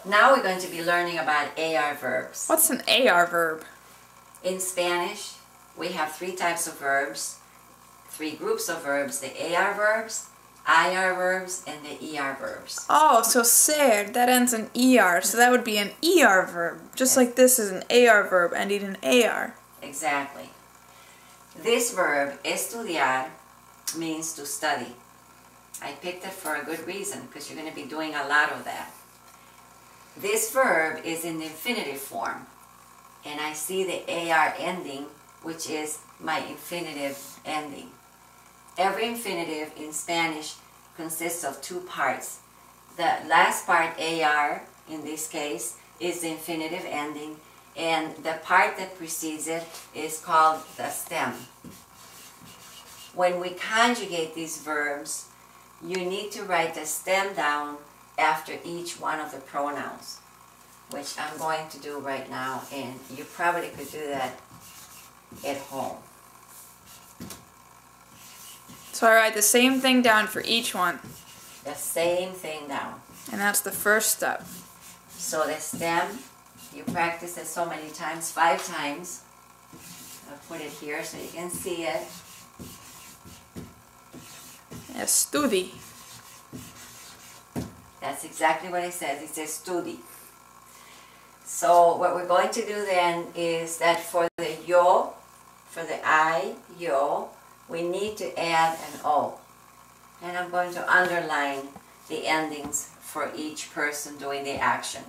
Now we're going to be learning about AR verbs. What's an AR verb? In Spanish, we have three types of verbs, three groups of verbs, the AR verbs, IR verbs, and the ER verbs. Oh, so ser, that ends in ER, so that would be an ER verb. Just like this is an AR verb ending in AR. Exactly. This verb, estudiar, means to study. I picked it for a good reason, because you're going to be doing a lot of that. This verb is in the infinitive form, and I see the AR ending, which is my infinitive ending. Every infinitive in Spanish consists of two parts. The last part, AR, in this case, is the infinitive ending, and the part that precedes it is called the stem. When we conjugate these verbs, you need to write the stem down after each one of the pronouns, which I'm going to do right now, and you probably could do that at home. So I write the same thing down for each one. The same thing down. And that's the first step. So the stem, you practice it so many times, 5 times. I'll put it here so you can see it. Estudi. That's exactly what it says. It says studi. So what we're going to do then is that for the yo, for the I, yo, we need to add an O. And I'm going to underline the endings for each person doing the action.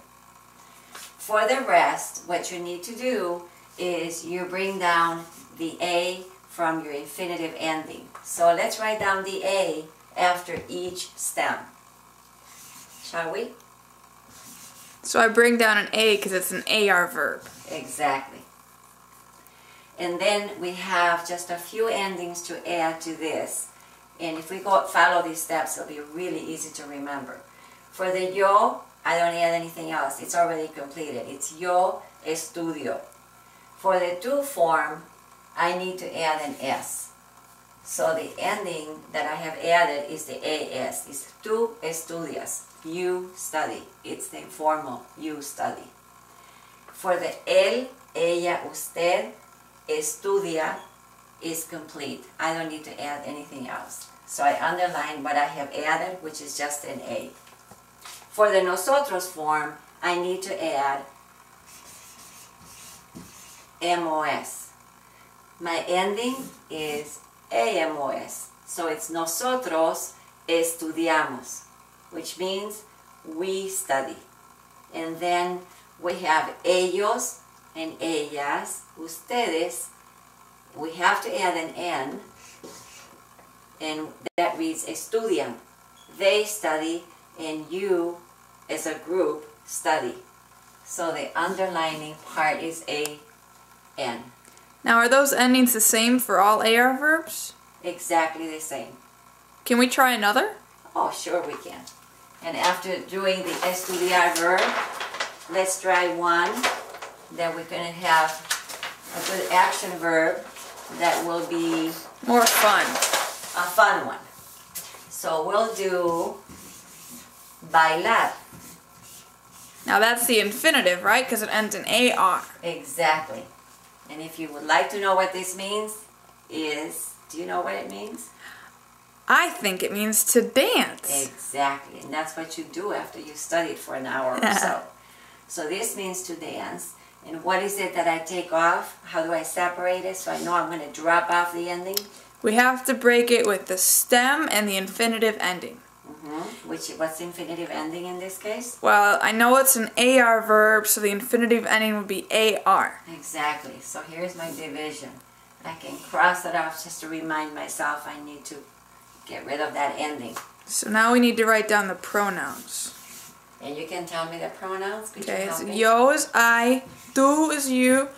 For the rest, what you need to do is you bring down the A from your infinitive ending. So let's write down the A after each stem. Shall we? So I bring down an A because it's an AR verb. Exactly. And then we have just a few endings to add to this. And if we follow these steps, it'll be really easy to remember. For the yo, I don't add anything else. It's already completed. It's yo estudio. For the tu form, I need to add an S. So the ending that I have added is the AS. It's tú estudias. You study. It's the informal, you study. For the él, ella, usted, estudia is complete. I don't need to add anything else. So I underline what I have added, which is just an A. For the nosotros form, I need to add MOS. My ending is AMOS. So it's nosotros estudiamos, which means we study. And then we have ellos and ellas, ustedes. We have to add an N, and that reads estudian. They study, and you, as a group, study. So the underlining part is A-N. Now are those endings the same for all AR verbs? Exactly the same. Can we try another? Oh, sure we can. And after doing the estudiar verb, let's try one. Then we're going to have a good action verb that will be More fun. a fun one. So we'll do bailar. Now that's the infinitive, right? Because it ends in AR. Exactly. And if you would like to know what this means, do you know what it means? I think it means to dance. Exactly. And that's what you do after you studied for an hour or so. So this means to dance. And what is it that I take off? How do I separate it so I know I'm going to drop off the ending? We have to break it with the stem and the infinitive ending. What's the infinitive ending in this case? Well, I know it's an AR verb, so the infinitive ending would be AR. Exactly. So here's my division. I can cross it off just to remind myself I need to get rid of that ending. So now we need to write down the pronouns. And you can tell me the pronouns? Could Okay, you help so me? yo is I, tú is you,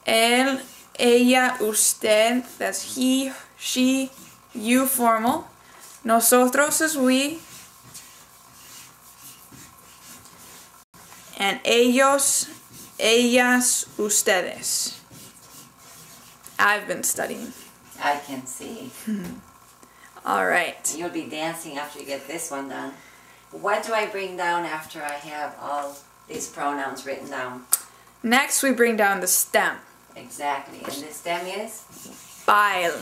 él, ella, usted, that's he, she, you formal. Nosotros is we. And ellos, ellas, ustedes. I've been studying. I can see. All right. You'll be dancing after you get this one done. what do I bring down after I have all these pronouns written down? Next, we bring down the stem. Exactly. And the stem is? Bail.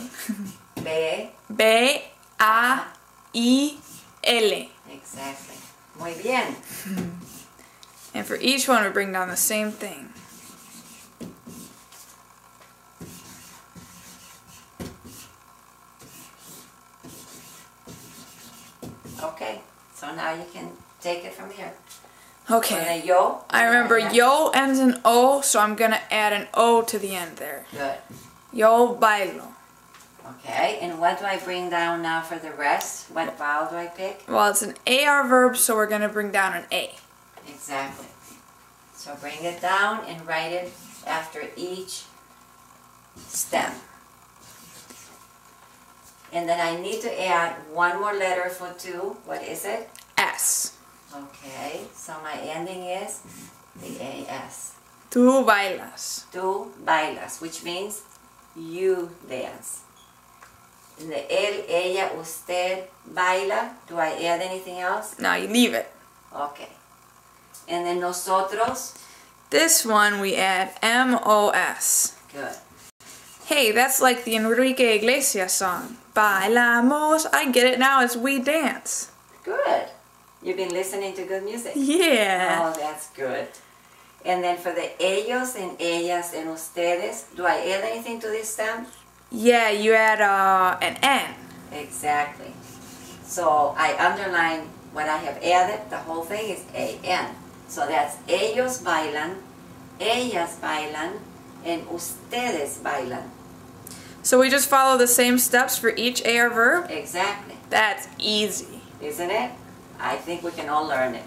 B. B-A-I-L. Exactly. Muy bien. And for each one, we bring down the same thing. Okay. So now you can take it from here. Okay. The yo. I remember yo ends in O, so I'm going to add an O to the end there. Good. Yo bailo. Okay, and what do I bring down now for the rest? What vowel do I pick? Well, it's an AR verb, so we're going to bring down an A. Exactly. So bring it down and write it after each stem. And then I need to add one more letter for two. What is it? S. Okay, so my ending is the AS. Tú bailas. Tú bailas, which means you dance. In the él, ella, usted baila. Do I add anything else? Now you leave it. Okay. And then nosotros. This one we add M-O-S. Good. Hey, that's like the Enrique Iglesias song. Bailamos. I get it now. It's we dance. Good. You've been listening to good music. Yeah. Oh, that's good. And then for the ellos and ellas and ustedes, do I add anything to this stem? Yeah, you add an N. Exactly. So I underline what I have added. The whole thing is A-N. So that's ellos bailan, ellas bailan, and ustedes bailan. So we just follow the same steps for each AR verb? Exactly. That's easy. Isn't it? I think we can all learn it.